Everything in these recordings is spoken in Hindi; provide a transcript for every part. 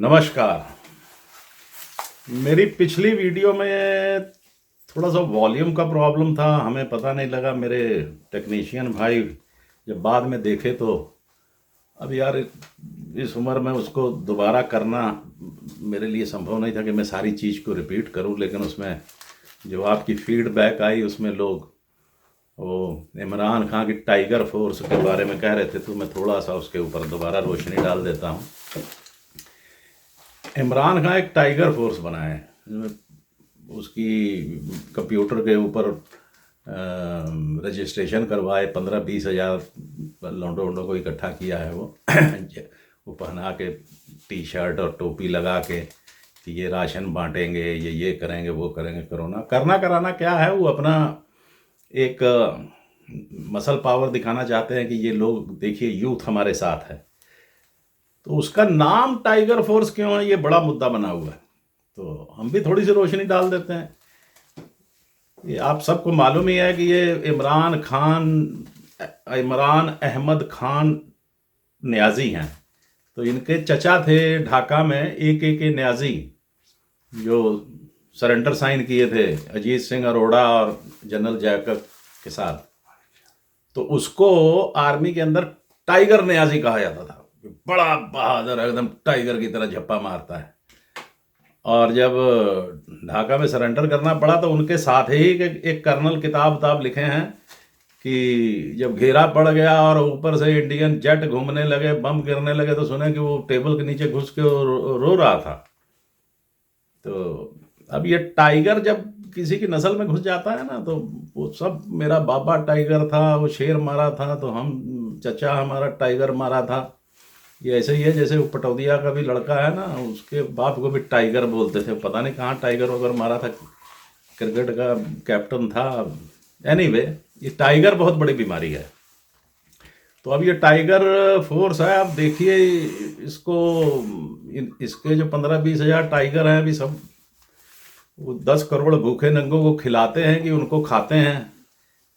नमस्कार। मेरी पिछली वीडियो में थोड़ा सा वॉल्यूम का प्रॉब्लम था, हमें पता नहीं लगा। मेरे टेक्नीशियन भाई जब बाद में देखे तो अब यार इस उम्र में उसको दोबारा करना मेरे लिए संभव नहीं था कि मैं सारी चीज़ को रिपीट करूं, लेकिन उसमें जो आपकी फीडबैक आई उसमें लोग वो इमरान खान की टाइगर फोर्स के बारे में कह रहे थे, तो मैं थोड़ा सा उसके ऊपर दोबारा रोशनी डाल देता हूं। इमरान खान एक टाइगर फोर्स बनाए हैं, जिसमें उसकी कंप्यूटर के ऊपर रजिस्ट्रेशन करवाए, 15-20 हज़ार लौंडों वोंडों को इकट्ठा किया है वो पहना के टी शर्ट और टोपी लगा के कि ये राशन बांटेंगे, ये करेंगे, वो करेंगे। कोरोना करना कराना क्या है, वो अपना एक मसल पावर दिखाना चाहते हैं कि ये लोग देखिए यूथ हमारे साथ है। तो उसका नाम टाइगर फोर्स क्यों है, ये बड़ा मुद्दा बना हुआ है, तो हम भी थोड़ी सी रोशनी डाल देते हैं। ये आप सबको मालूम ही है कि ये इमरान अहमद खान न्याजी हैं। तो इनके चचा थे ढाका में ए न्याजी, जो सरेंडर साइन किए थे अजीत सिंह अरोड़ा और जनरल जैकब के साथ। तो उसको आर्मी के अंदर टाइगर न्याजी कहा जाता था। बड़ा बहादुर, एकदम टाइगर की तरह झप्पा मारता है। और जब ढाका में सरेंडर करना पड़ा तो उनके साथ ही एक कर्नल किताब लिखे हैं कि जब घेरा पड़ गया और ऊपर से इंडियन जेट घूमने लगे, बम गिरने लगे, तो सुने कि वो टेबल के नीचे घुस के रो रहा था। तो अब ये टाइगर जब किसी की नस्ल में घुस जाता है ना, तो वो सब, मेरा बाबा टाइगर था, वो शेर मारा था, तो हम चचा हमारा टाइगर मारा था। ये ऐसे ही है जैसे वो पटौदिया का भी लड़का है ना, उसके बाप को भी टाइगर बोलते थे। पता नहीं कहाँ टाइगर वगैरह मारा था, क्रिकेट का कैप्टन था। एनीवे, ये टाइगर बहुत बड़ी बीमारी है। तो अब ये टाइगर फोर्स है, आप देखिए इसको, इसके जो 15-20 हज़ार टाइगर हैं, अभी सब वो 10 करोड़ भूखे नंगों को खिलाते हैं कि उनको खाते हैं,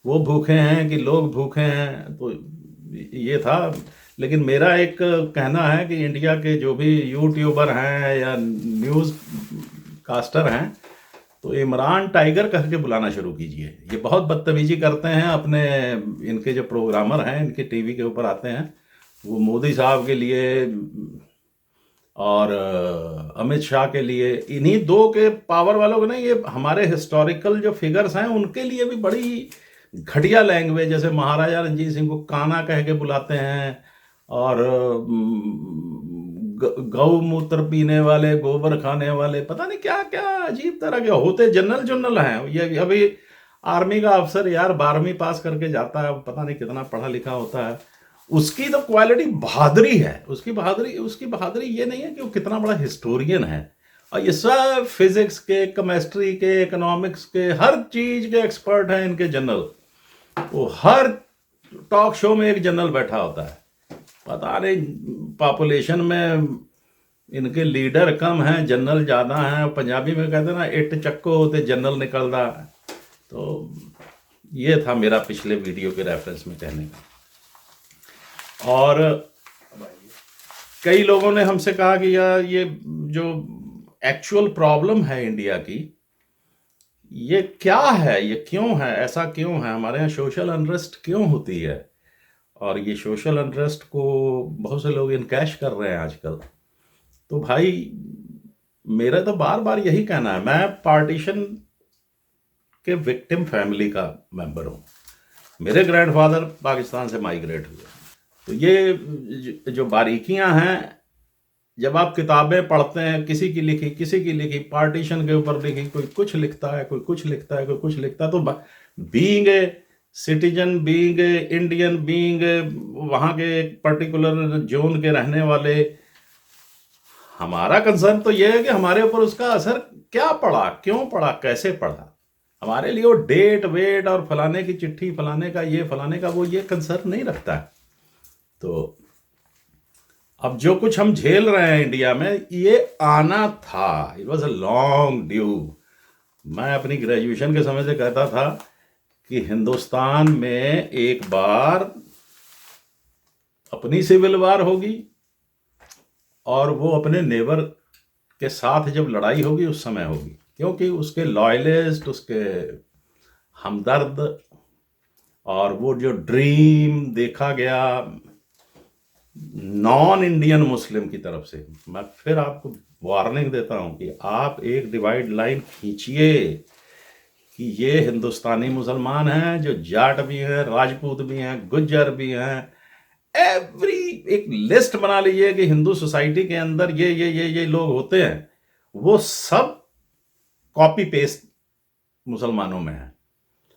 वो भूखे हैं कि लोग भूखे हैं। तो ये था। लेकिन मेरा एक कहना है कि इंडिया के जो भी यूट्यूबर हैं या न्यूज़ कास्टर हैं, तो इमरान टाइगर कह के बुलाना शुरू कीजिए। ये बहुत बदतमीजी करते हैं अपने, इनके जो प्रोग्रामर हैं, इनके टीवी के ऊपर आते हैं, वो मोदी साहब के लिए और अमित शाह के लिए, इन्हीं दो के पावर वालों को नहीं, ये हमारे हिस्टोरिकल जो फिगर्स हैं उनके लिए भी बड़ी घटिया लैंग्वेज, जैसे महाराजा रंजीत सिंह को काना कह के बुलाते हैं, और गौमूत्र पीने वाले, गोबर खाने वाले, पता नहीं क्या क्या अजीब तरह के होते जनरल जुनरल हैं। ये अभी आर्मी का अफसर यार 12वीं पास करके जाता है, पता नहीं कितना पढ़ा लिखा होता है, उसकी तो क्वालिटी बहादुरी है। उसकी बहादुरी ये नहीं है कि वो कितना बड़ा हिस्टोरियन है, और ये सब फिजिक्स के, केमिस्ट्री के, इकोनॉमिक्स के, हर चीज के एक्सपर्ट हैं इनके जनरल। वो हर टॉक शो में एक जनरल बैठा होता है। पता नहीं पॉपुलेशन में इनके लीडर कम हैं, जनरल ज़्यादा हैं। पंजाबी में कहते हैं ना, इट चक्को होते जनरल निकलता। तो ये था मेरा पिछले वीडियो के रेफरेंस में कहने का। और कई लोगों ने हमसे कहा कि यार ये जो एक्चुअल प्रॉब्लम है इंडिया की, ये क्या है, ये क्यों है, ऐसा क्यों है, हमारे यहाँ सोशल अनरेस्ट क्यों होती है। और ये सोशल अनरेस्ट को बहुत से लोग इनकैश कर रहे हैं आजकल। तो भाई मेरा तो बार बार यही कहना है, मैं पार्टीशन के विक्टिम फैमिली का मेंबर हूँ। मेरे ग्रैंडफादर पाकिस्तान से माइग्रेट हुए। तो ये जो बारीकियां हैं, जब आप किताबें पढ़ते हैं, किसी की लिखी पार्टीशन के ऊपर लिखी, कोई कुछ लिखता है, कोई कुछ लिखता है, कोई कुछ लिखता है, तो being a citizen, being a Indian, being वहाँ के एक पर्टिकुलर जोन के रहने वाले, हमारा कंसर्न तो यह है कि हमारे ऊपर उसका असर क्या पड़ा, क्यों पड़ा, कैसे पड़ा। हमारे लिए वो डेट वेट और फलाने की चिट्ठी, फलाने का ये, फलाने का वो, ये कंसर्न नहीं रखता है। तो अब जो कुछ हम झेल रहे हैं इंडिया में, ये आना था, it was a long due. मैं अपनी ग्रेजुएशन के समय से कहता था कि हिंदुस्तान में एक बार अपनी सिविल वार होगी, और वो अपने नेबर के साथ जब लड़ाई होगी उस समय होगी, क्योंकि उसके लॉयलिस्ट, उसके हमदर्द और वो जो ड्रीम देखा गया नॉन इंडियन मुस्लिम की तरफ से। मैं फिर आपको वार्निंग देता हूं कि आप एक डिवाइड लाइन खींचिए कि ये हिंदुस्तानी मुसलमान हैं जो जाट भी हैं, राजपूत भी हैं, गुज्जर भी हैं, एवरी एक लिस्ट बना लीजिए कि हिंदू सोसाइटी के अंदर ये लोग होते हैं, वो सब कॉपी पेस्ट मुसलमानों में है।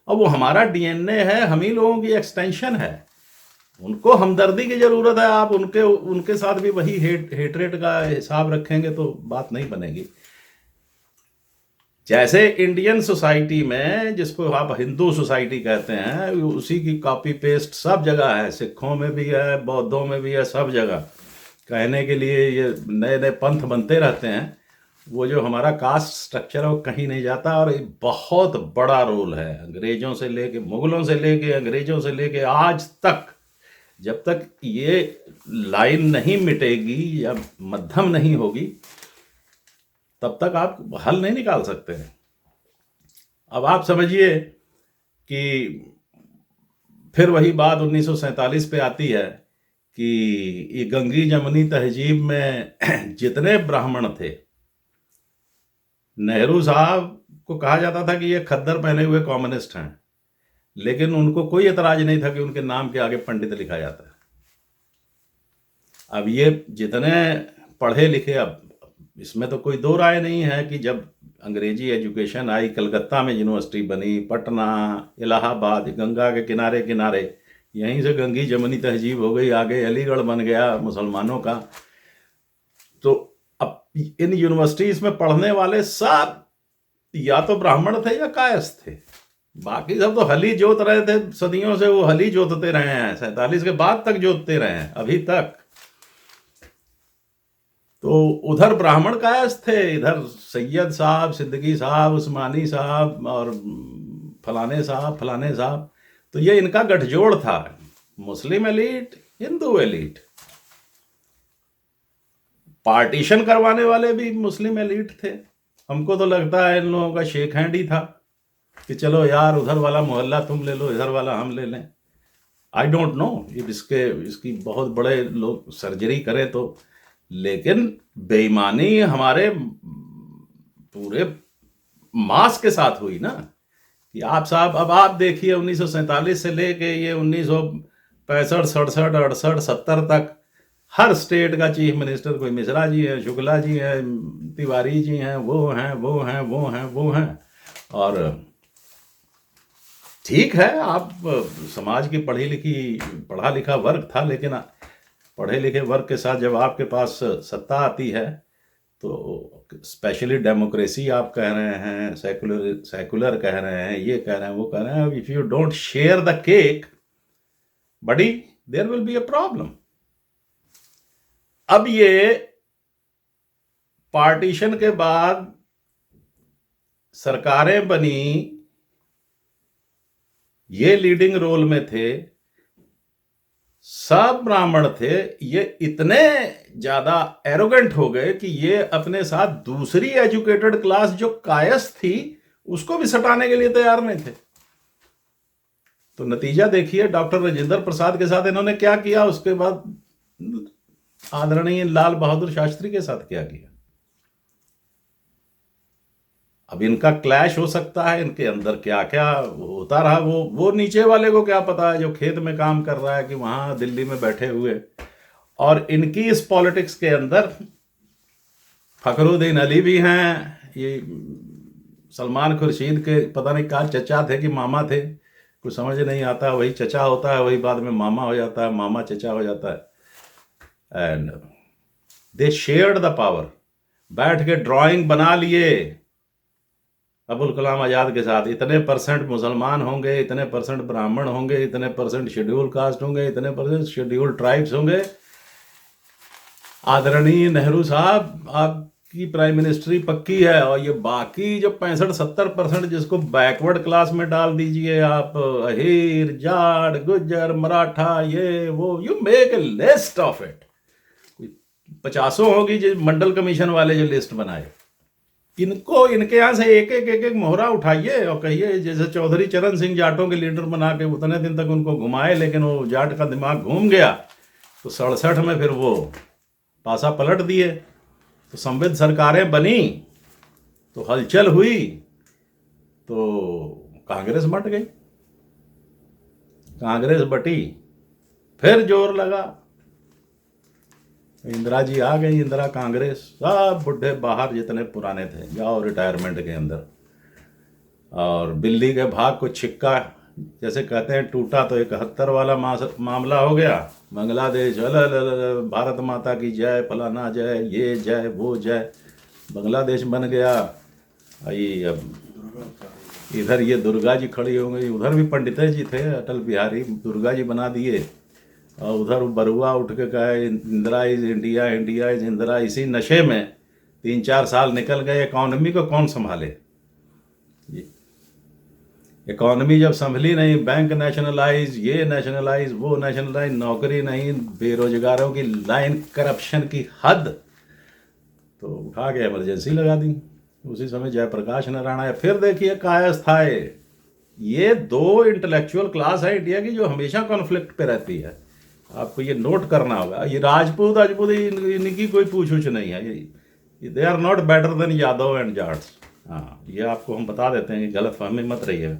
और वो हमारा डीएनए है, हम ही लोगों की एक्सटेंशन है। उनको हमदर्दी की जरूरत है, आप उनके साथ भी वही हेटरेट का हिसाब रखेंगे तो बात नहीं बनेगी। जैसे इंडियन सोसाइटी में, जिसको आप हिंदू सोसाइटी कहते हैं, उसी की कॉपी पेस्ट सब जगह है, सिखों में भी है, बौद्धों में भी है, सब जगह। कहने के लिए ये नए नए पंथ बनते रहते हैं, वो जो हमारा कास्ट स्ट्रक्चर है वो कहीं नहीं जाता। और ये बहुत बड़ा रोल है, अंग्रेजों से लेके, मुगलों से लेके, अंग्रेजों से लेके आज तक, जब तक ये लाइन नहीं मिटेगी या मध्यम नहीं होगी तब तक आप हल नहीं निकाल सकते हैं। अब आप समझिए कि फिर वही बात 1947 पे आती है कि ये गंगी जमुनी तहजीब में जितने ब्राह्मण थे, नेहरू साहब को कहा जाता था कि ये खद्दर पहने हुए कम्युनिस्ट हैं, लेकिन उनको कोई एतराज नहीं था कि उनके नाम के आगे पंडित लिखा जाता है। अब ये जितने पढ़े लिखे, अब इसमें तो कोई दो राय नहीं है कि जब अंग्रेजी एजुकेशन आई, कलकत्ता में यूनिवर्सिटी बनी, पटना, इलाहाबाद, गंगा के किनारे किनारे, यहीं से गंगी जमुनी तहजीब हो गई, आगे अलीगढ़ बन गया मुसलमानों का। तो अब इन यूनिवर्सिटीज में पढ़ने वाले सब या तो ब्राह्मण थे या कायस्थ थे, बाकी सब तो हली जोत रहे थे, सदियों से वो हली जोतते रहे हैं, 47 के बाद तक जोतते रहे हैं अभी तक। तो उधर ब्राह्मण कायस्थ थे, इधर सैयद साहब, सिद्दीकी साहब, उस्मानी साहब और फलाने साहब। तो ये इनका गठजोड़ था, मुस्लिम एलीट, हिंदू एलीट। पार्टीशन करवाने वाले भी मुस्लिम एलीट थे। हमको तो लगता है इन लोगों का शेक हैंड ही था कि चलो यार, उधर वाला मोहल्ला तुम ले लो, इधर वाला हम ले लें। आई डोंट नो इसकी बहुत बड़े लोग सर्जरी करें तो, लेकिन बेईमानी हमारे पूरे मास के साथ हुई ना कि आप साहब, अब आप देखिए 1947 से लेके ये 1965, 67, 68, 70 तक हर स्टेट का चीफ मिनिस्टर, कोई मिश्रा जी है, शुक्ला जी है, तिवारी जी हैं, वो हैं। और ठीक है, आप समाज की पढ़ा लिखा वर्ग था, लेकिन पढ़े लिखे वर्ग के साथ जब आपके पास सत्ता आती है तो स्पेशली डेमोक्रेसी आप कह रहे हैं, सेकुलर कह रहे हैं, ये कह रहे हैं, वो कह रहे हैं, if you don't share the cake buddy, there will be a problem. अब ये पार्टीशन के बाद सरकारें बनी, ये लीडिंग रोल में थे, सब ब्राह्मण थे, ये इतने ज्यादा एरोगेंट हो गए कि ये अपने साथ दूसरी एजुकेटेड क्लास जो कायस्थ थी उसको भी सटाने के लिए तैयार नहीं थे। तो नतीजा देखिए, डॉक्टर राजेंद्र प्रसाद के साथ इन्होंने क्या किया, उसके बाद आदरणीय लाल बहादुर शास्त्री के साथ क्या किया। अब इनका क्लैश हो सकता है, इनके अंदर क्या क्या होता रहा वो नीचे वाले को क्या पता है, जो खेत में काम कर रहा है कि वहां दिल्ली में बैठे हुए। और इनकी इस पॉलिटिक्स के अंदर फखरुद्दीन अली भी हैं, ये सलमान खुर्शीद के पता नहीं कहाँ चचा थे कि मामा थे, कुछ समझ नहीं आता, वही चचा होता है, वही बाद में मामा हो जाता है, मामा चचा हो जाता है। And they shared the power, बैठ के ड्राइंग बना लिए अबुल कलाम आजाद के साथ, इतने परसेंट मुसलमान होंगे, इतने परसेंट ब्राह्मण होंगे, इतने परसेंट शेड्यूल कास्ट होंगे, इतने परसेंट शेड्यूल ट्राइब्स होंगे। आदरणीय नेहरू साहब, आपकी प्राइम मिनिस्ट्री पक्की है, और ये बाकी जो 65-70% जिसको बैकवर्ड क्लास में डाल दीजिए आप, अहीर, जाट, गुज्जर, मराठा, ये वो, you make a list of it. पचासों होगी जो मंडल कमीशन वाले जो लिस्ट बनाए। इनको इनके यहाँ से एक एक मोहरा उठाइए और कहिए, जैसे चौधरी चरण सिंह जाटों के लीडर बना के उतने दिन तक उनको घुमाए, लेकिन वो जाट का दिमाग घूम गया तो 67 में फिर वो पासा पलट दिए। तो संविध सरकारें बनी तो हलचल हुई तो कांग्रेस बट गई, कांग्रेस बटी फिर जोर लगा, इंदिरा जी आ गई, इंदिरा कांग्रेस, सब बुढ़े बाहर जितने पुराने थे जाओ रिटायरमेंट के अंदर। और बिल्ली के भाग को छिक्का जैसे कहते हैं टूटा तो 71 वाला मामला हो गया। बांग्लादेश भारत माता की जय, फलाना जय, ये जय, वो जय, बांग्लादेश बन गया। अब इधर ये दुर्गा जी खड़ी हो गई, उधर भी पंडित जी थे अटल बिहारी, दुर्गा जी बना दिए। और उधर बरुआ उठ के कहे Indira is India, India is Indira. इसी नशे में 3-4 साल निकल गए। इकॉनमी को कौन संभाले? इकॉनमी जब संभली नहीं, बैंक नेशनलाइज, ये नेशनलाइज, वो नेशनलाइज, नौकरी नहीं, बेरोजगारों की लाइन, करप्शन की हद, तो उठा के इमरजेंसी लगा दी। उसी समय जयप्रकाश नारायण आए। फिर देखिए कायस्थाय, ये 2 इंटेलेक्चुअल क्लास है इंडिया की जो हमेशा कॉन्फ्लिक्ट पे रहती है। आपको ये नोट करना होगा। ये राजपूत इनकी कोई पूछ उछ नहीं है, they are not better than Yadav and Jats. हाँ, ये आपको हम बता देते हैं कि गलत फहमी मत रहिएगा।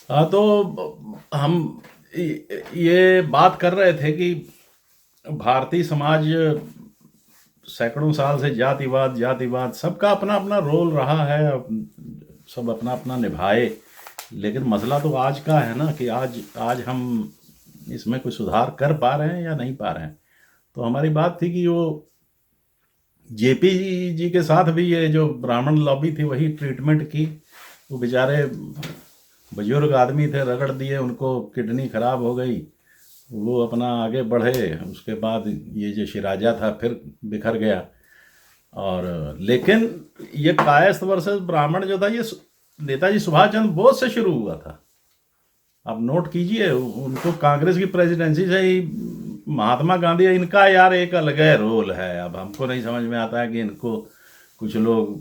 हाँ, तो हम ये बात कर रहे थे कि भारतीय समाज सैकड़ों साल से जातिवाद सबका अपना अपना रोल रहा है, सब अपना अपना निभाए। लेकिन मसला तो आज का है ना कि आज हम इसमें कोई सुधार कर पा रहे हैं या नहीं पा रहे हैं। तो हमारी बात थी कि वो जेपी जी के साथ भी ये जो ब्राह्मण लॉबी थी वही ट्रीटमेंट की। वो बेचारे बुजुर्ग आदमी थे, रगड़ दिए, उनको किडनी खराब हो गई, वो अपना आगे बढ़े। उसके बाद ये जो शिराजा था फिर बिखर गया। और लेकिन ये कायस्थ वर्सेस ब्राह्मण जो था ये नेताजी सुभाष चंद्र बोस से शुरू हुआ था। आप नोट कीजिए, उनको कांग्रेस की प्रेसिडेंसी से ही महात्मा गांधी, इनका यार एक अलग रोल है। अब हमको नहीं समझ में आता है कि इनको कुछ लोग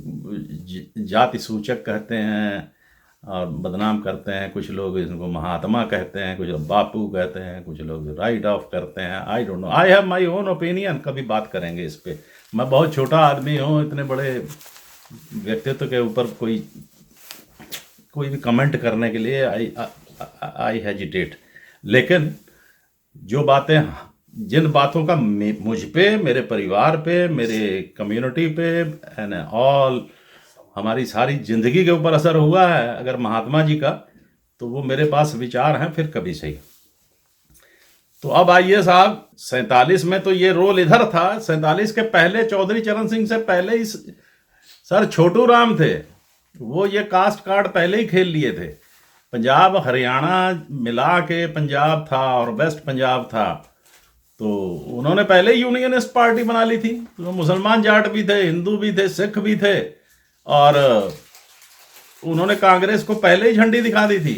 जाति सूचक कहते हैं और बदनाम करते हैं, कुछ लोग इनको महात्मा कहते हैं, कुछ लोग बापू कहते हैं, कुछ लोग राइट ऑफ करते हैं। I don't know, I have my own opinion. कभी बात करेंगे इस पे। मैं बहुत छोटा आदमी हूँ, इतने बड़े व्यक्तित्व के ऊपर कोई भी कमेंट करने के लिए आई हेजिटेट। लेकिन जिन बातों का मुझ पे, मेरे परिवार पे, मेरे कम्युनिटी पे एंड ऑल, हमारी सारी जिंदगी के ऊपर असर हुआ है अगर महात्मा जी का, तो वो मेरे पास विचार हैं फिर कभी सही। तो अब आइए साहब, 47 में तो ये रोल इधर था। 47 के पहले चौधरी चरण सिंह से पहले ही सर छोटू राम थे, वो ये कास्ट कार्ड पहले ही खेल लिए थे। पंजाब हरियाणा मिला के पंजाब था और वेस्ट पंजाब था, तो उन्होंने पहले ही यूनियनिस्ट पार्टी बना ली थी। तो मुसलमान जाट भी थे, हिंदू भी थे, सिख भी थे, और उन्होंने कांग्रेस को पहले ही झंडी दिखा दी थी।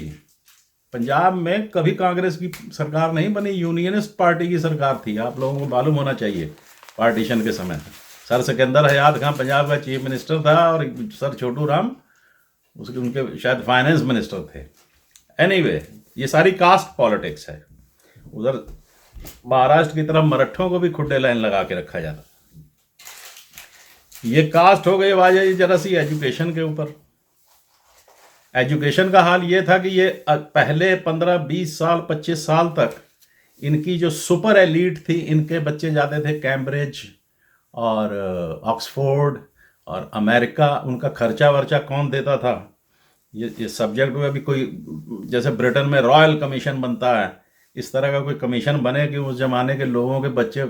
पंजाब में कभी कांग्रेस की सरकार नहीं बनी, यूनियनिस्ट पार्टी की सरकार थी। आप लोगों को मालूम होना चाहिए। पार्टीशन के समय सर सिकंदर हयात खां पंजाब का चीफ मिनिस्टर था और सर छोटू राम उनके शायद फाइनेंस मिनिस्टर थे। एनीवे, ये सारी कास्ट पॉलिटिक्स है। उधर महाराष्ट्र की तरफ मराठों को भी खुड्डे लाइन लगा के रखा जाता। ये कास्ट हो गई। आवाज आई जरा सी एजुकेशन के ऊपर। एजुकेशन का हाल ये था कि ये पहले 15-20 साल 25 साल तक इनकी जो सुपर एलीट थी, इनके बच्चे जाते थे कैम्ब्रिज और ऑक्सफोर्ड और अमेरिका। उनका खर्चा वर्चा कौन देता था? ये सब्जेक्ट में भी कोई, जैसे ब्रिटेन में रॉयल कमीशन बनता है, इस तरह का कोई कमीशन बने कि उस जमाने के लोगों के बच्चे,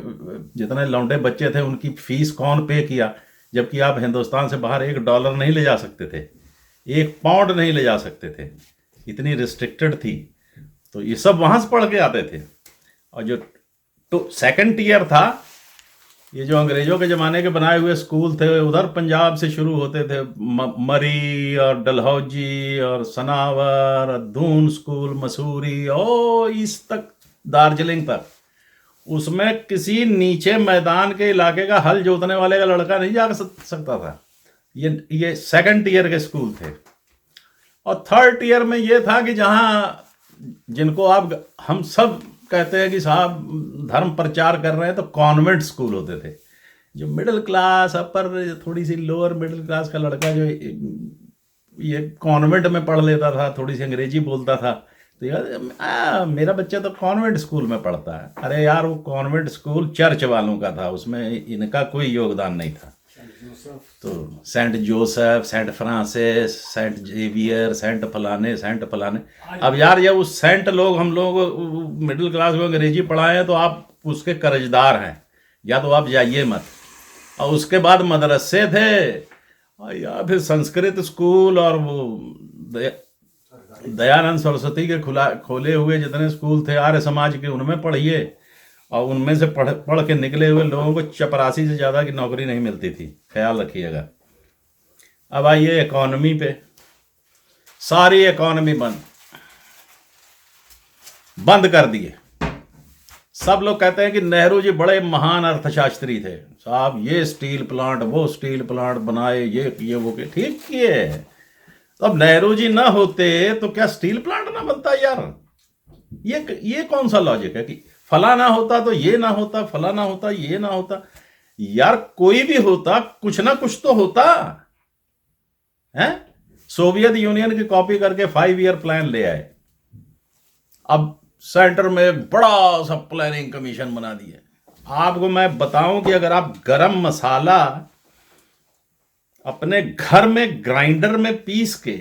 जितने लौंडे बच्चे थे, उनकी फीस कौन पे किया। जबकि आप हिंदुस्तान से बाहर $1 नहीं ले जा सकते थे, 1 पाउंड नहीं ले जा सकते थे, इतनी रिस्ट्रिक्टेड थी। तो ये सब वहाँ से पढ़ के आते थे। और जो सेकंड टीयर था, ये जो अंग्रेजों के ज़माने के बनाए हुए स्कूल थे, उधर पंजाब से शुरू होते थे। मरी और डलहौजी और सनावर और दून स्कूल, मसूरी और ईस्ट तक, दार्जिलिंग तक, उसमें किसी नीचे मैदान के इलाके का हल जोतने वाले का लड़का नहीं जा सकता था। ये सेकंड ईयर के स्कूल थे। और थर्ड ईयर में ये था कि जहाँ जिनको आप हम सब कहते हैं कि साहब धर्म प्रचार कर रहे हैं, तो कॉन्वेंट स्कूल होते थे। जो मिडिल क्लास अपर थोड़ी सी लोअर मिडिल क्लास का लड़का जो ये कॉन्वेंट में पढ़ लेता था, थोड़ी सी अंग्रेजी बोलता था, तो यार मेरा बच्चा तो कॉन्वेंट स्कूल में पढ़ता है। अरे यार वो कॉन्वेंट स्कूल चर्च वालों का था, उसमें इनका कोई योगदान नहीं था। तो Saint Joseph, Saint Francis, Saint Xavier, Saint फलाने। अब यार जब उस सेंट लोग हम लोग मिडिल क्लास को अंग्रेजी पढ़ाए हैं तो आप उसके कर्जदार हैं, या तो आप जाइए मत। और उसके बाद मदरसे थे, और या फिर संस्कृत स्कूल, और वो दयानंद सरस्वती के खोले हुए जितने स्कूल थे आर्य समाज के, उनमें पढ़िए। और उनमें से पढ़ के निकले हुए लोगों को चपरासी से ज़्यादा की नौकरी नहीं मिलती थी, ख्याल रखिएगा। अब आइए इकॉनमी पे। सारी इकॉनमी बंद कर दिए। सब लोग कहते हैं कि नेहरू जी बड़े महान अर्थशास्त्री थे साहब, ये स्टील प्लांट वो स्टील प्लांट बनाए, ये वो के ठीक किए। तो अब नेहरू जी ना होते तो क्या स्टील प्लांट ना बनता यार? ये कौन सा लॉजिक है कि फला ना होता तो ये ना होता, फला ना होता ये ना होता? यार कोई भी होता, कुछ ना कुछ तो होता है। सोवियत यूनियन की कॉपी करके 5 ईयर प्लान ले आए। अब सेंटर में एक बड़ा सा प्लानिंग कमीशन बना दिया। आपको मैं बताऊं कि अगर आप गरम मसाला अपने घर में ग्राइंडर में पीस के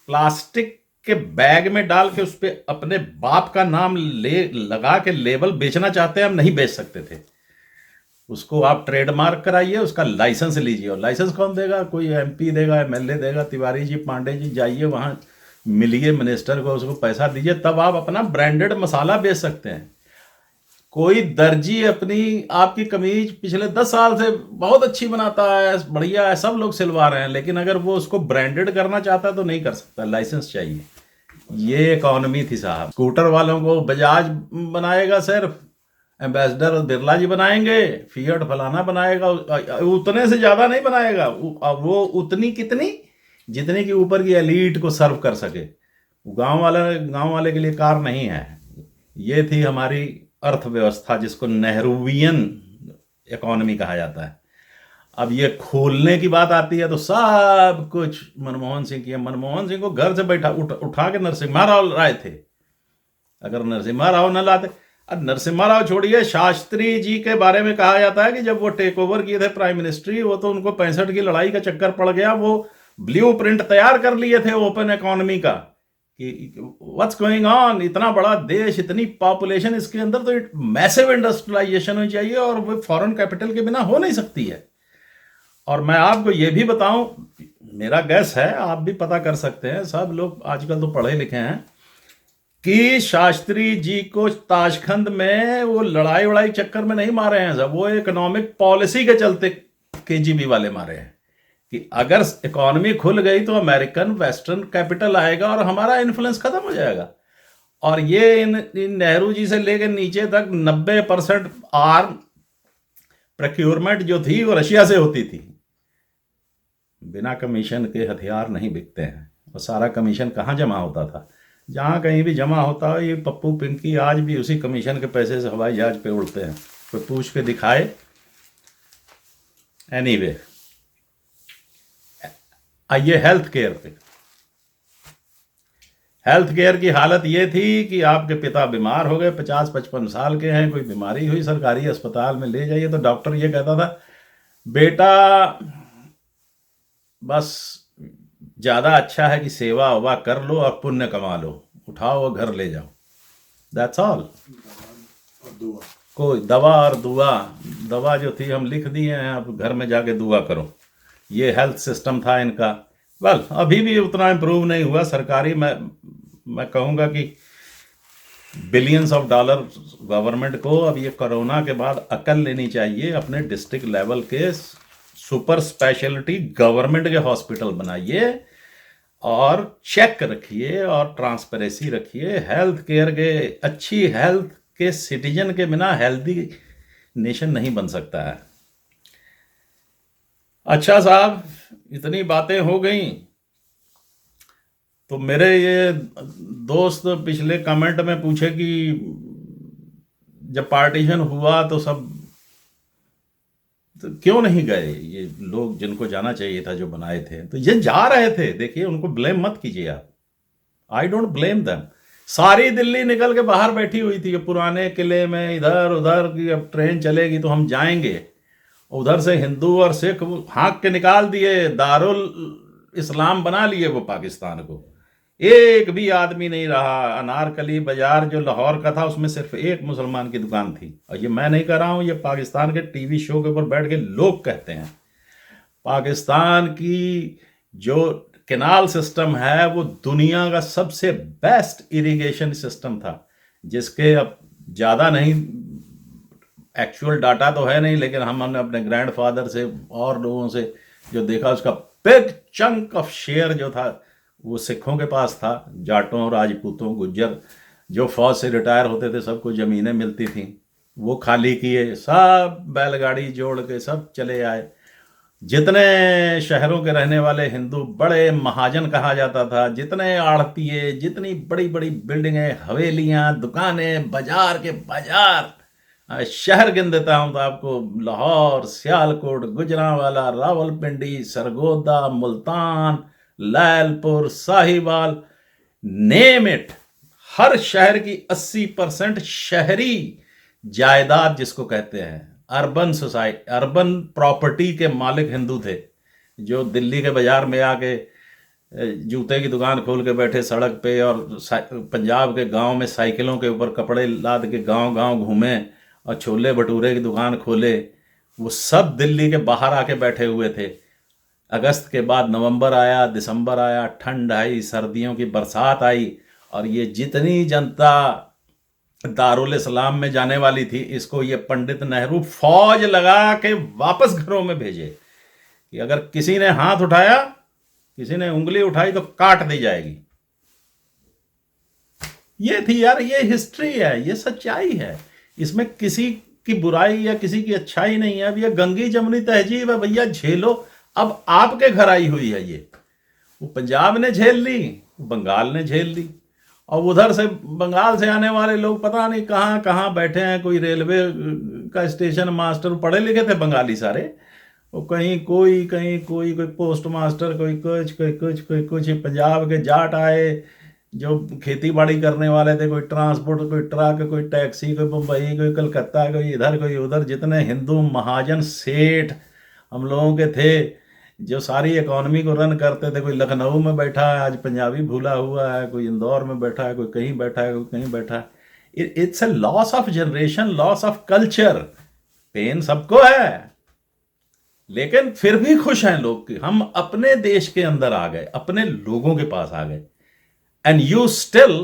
प्लास्टिक के बैग में डाल के उस पर अपने बाप का नाम लगा के लेबल बेचना चाहते हैं, हम नहीं बेच सकते थे। उसको आप ट्रेडमार्क कराइए, उसका लाइसेंस लीजिए। और लाइसेंस कौन देगा? कोई एमपी देगा, एमएलए देगा। तिवारी जी, पांडे जी, जाइए वहां मिलिए मिनिस्टर को, उसको पैसा दीजिए, तब आप अपना ब्रांडेड मसाला बेच सकते हैं। कोई दर्जी अपनी आपकी कमीज पिछले 10 साल से बहुत अच्छी बनाता है, बढ़िया है, सब लोग सिलवा रहे हैं, लेकिन अगर वो उसको ब्रांडेड करना चाहता है तो नहीं कर सकता, लाइसेंस चाहिए। ये इकॉनमी थी साहब। स्कूटर वालों को बजाज बनाएगा सिर्फ, एम्बेसडर बिरला जी बनाएंगे, फिएट फलाना बनाएगा, उतने से ज़्यादा नहीं बनाएगा। वो उतनी कितनी जितने की ऊपर की एलीट को सर्व कर सके। गांव वाले के लिए कार नहीं है। ये थी हमारी अर्थव्यवस्था, जिसको नेहरूवियन इकोनॉमी कहा जाता है। अब ये खोलने की बात आती है तो सब कुछ मनमोहन सिंह की है। मनमोहन सिंह को घर से उठा के नरसिम्हा राव लाए थे। अगर नरसिम्हा राव न लाते, अब नरसिम्हा राव छोड़िए, शास्त्री जी के बारे में कहा जाता है कि जब वो टेक ओवर किए थे प्राइम मिनिस्ट्री, वो तो उनको 65 की लड़ाई का चक्कर पड़ गया। वो ब्लू प्रिंट तैयार कर लिए थे ओपन इकोनॉमी का कि व्हाट्स गोइंग ऑन, इतना बड़ा देश, इतनी पॉपुलेशन, इसके अंदर तो मैसिव इंडस्ट्रियलाइजेशन होनी चाहिए, और वो फॉरेन कैपिटल के बिना हो नहीं सकती है। और मैं आपको ये भी बताऊं, मेरा गैस है, आप भी पता कर सकते हैं, सब लोग आजकल तो पढ़े लिखे हैं, कि शास्त्री जी को ताशखंद में वो लड़ाई वड़ाई चक्कर में नहीं मारे हैं सब, वो इकोनॉमिक पॉलिसी के चलते केजीबी वाले मारे हैं कि अगर इकोनॉमी खुल गई तो अमेरिकन वेस्टर्न कैपिटल आएगा और हमारा इन्फ्लुएंस खत्म हो जाएगा। और ये इन नेहरू जी से लेकर नीचे तक 90% आर्म प्रोक्योरमेंट जो थी वो रशिया से होती थी। बिना कमीशन के हथियार नहीं बिकते हैं। और सारा कमीशन कहाँ जमा होता था? जहाँ कहीं भी जमा होता है, ये पप्पू पिंकी आज भी उसी कमीशन के पैसे से हवाई जहाज पे उड़ते हैं। कोई पूछ के दिखाए। एनीवे, आइए हेल्थ केयर पे। हेल्थ केयर की हालत ये थी कि आपके पिता बीमार हो गए, 50-55 साल के हैं, कोई बीमारी हुई, सरकारी अस्पताल में ले जाइए तो डॉक्टर ये कहता था, बेटा बस ज़्यादा अच्छा है कि सेवा ववा कर लो और पुण्य कमा लो, उठाओ और घर ले जाओ, दैट्स ऑल। कोई दवा और दवा जो थी हम लिख दिए हैं, आप घर में जाके दुआ करो। ये हेल्थ सिस्टम था इनका। वेल, अभी भी उतना इम्प्रूव नहीं हुआ सरकारी। मैं कहूँगा कि बिलियंस ऑफ डॉलर गवर्नमेंट को अब ये कोरोना के बाद अकल लेनी चाहिए। अपने डिस्ट्रिक्ट लेवल के सुपर स्पेशलिटी गवर्नमेंट के हॉस्पिटल बनाइए और चेक रखिए और ट्रांसपेरेंसी रखिए। हेल्थ केयर के अच्छी हेल्थ के सिटीजन के बिना हेल्दी नेशन नहीं बन सकता है। अच्छा साहब, इतनी बातें हो गई तो मेरे ये दोस्त पिछले कमेंट में पूछे कि जब पार्टीशन हुआ तो सब तो क्यों नहीं गए ये लोग जिनको जाना चाहिए था, जो बनाए थे, तो ये जा रहे थे। देखिए, उनको ब्लेम मत कीजिए आप, आई डोंट ब्लेम देम। सारी दिल्ली निकल के बाहर बैठी हुई थी कि पुराने किले में इधर उधर की अब ट्रेन चलेगी तो हम जाएंगे। उधर से हिंदू और सिख हाँक के निकाल दिए, दारुल इस्लाम बना लिए वो पाकिस्तान को। एक भी आदमी नहीं रहा। अनारकली बाजार जो लाहौर का था उसमें सिर्फ एक मुसलमान की दुकान थी। और ये मैं नहीं कह रहा हूँ, ये पाकिस्तान के टीवी शो के ऊपर बैठ के लोग कहते हैं। पाकिस्तान की जो कैनाल सिस्टम है वो दुनिया का सबसे बेस्ट इरिगेशन सिस्टम था, जिसके अब ज़्यादा नहीं एक्चुअल डाटा तो है नहीं, लेकिन हमने अपने ग्रैंडफादर से और लोगों से जो देखा, उसका बिग चंक ऑफ शेयर जो था वो सिखों के पास था। जाटों, राजपूतों, गुज्जर जो फौज से रिटायर होते थे, सबको ज़मीनें मिलती थीं, वो खाली किए, सब बैलगाड़ी जोड़ के सब चले आए। जितने शहरों के रहने वाले हिंदू बड़े महाजन कहा जाता था, जितने आड़तिए, जितनी बड़ी बड़ी बिल्डिंगें, हवेलियां, दुकानें, बाजार के बाजार, शहर गिन देता हूं तो आपको, लाहौर, सियालकोट, गुजरांवाला, रावलपिंडी, सरगोदा, मुल्तान, लैलपुर, साहिवाल, नेम इट, हर शहर की 80% शहरी जायदाद जिसको कहते हैं, अर्बन सोसाइटी, अर्बन प्रॉपर्टी के मालिक हिंदू थे, जो दिल्ली के बाजार में आके जूते की दुकान खोल के बैठे सड़क पे, और पंजाब के गांव में साइकिलों के ऊपर कपड़े लाद के गांव गांव घूमे और छोले भटूरे की दुकान खोले। वो सब दिल्ली के बाहर आके बैठे हुए थे। अगस्त के बाद नवंबर आया, दिसंबर आया, ठंड आई, सर्दियों की बरसात आई, और ये जितनी जनता दारुल इस्लाम में जाने वाली थी, इसको ये पंडित नेहरू फौज लगा के वापस घरों में भेजे कि अगर किसी ने हाथ उठाया, किसी ने उंगली उठाई तो काट दी जाएगी। ये थी यार, ये हिस्ट्री है, ये सच्चाई है, इसमें किसी की बुराई या किसी की अच्छाई नहीं है। अब ये गंगी जमुनी तहजीब है भैया, झेलो। अब आपके घर आई हुई है ये। वो पंजाब ने झेल ली, बंगाल ने झेल ली, और उधर से बंगाल से आने वाले लोग पता नहीं कहाँ कहाँ बैठे हैं। कोई रेलवे का स्टेशन मास्टर, पढ़े लिखे थे बंगाली सारे, वो कहीं कोई, कहीं कोई पोस्ट मास्टर, कोई कुछ, कोई कुछ, कोई कुछ। पंजाब के जाट आए जो खेती बाड़ी करने वाले थे, कोई ट्रांसपोर्ट, कोई ट्रक, कोई टैक्सी, कोई मुंबई, कोई कलकत्ता, कोई इधर कोई उधर। जितने हिंदू महाजन सेठ हम लोगों के थे, जो सारी इकोनॉमी को रन करते थे, कोई लखनऊ में बैठा है आज पंजाबी भूला हुआ है, कोई इंदौर में बैठा है, कोई कहीं बैठा है, कोई कहीं बैठा है। It's a loss of generation, loss of culture. Pain सबको है, लेकिन फिर भी खुश हैं लोग कि हम अपने देश के अंदर आ गए, अपने लोगों के पास आ गए। And you still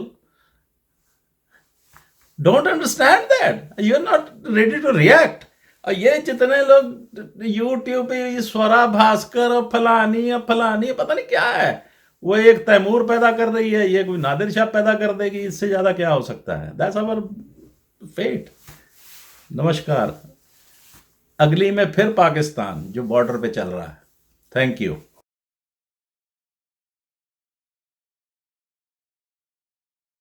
don't understand that, you are not ready to react. और ये जितने लोग यूट्यूब पे स्वरा भास्कर और फलानी पता नहीं क्या है, वो एक तैमूर पैदा कर रही है, ये कोई नादिर शाह पैदा कर देगी, इससे ज्यादा क्या हो सकता है। That's our fate. नमस्कार। अगली में फिर पाकिस्तान जो बॉर्डर पे चल रहा है। Thank you.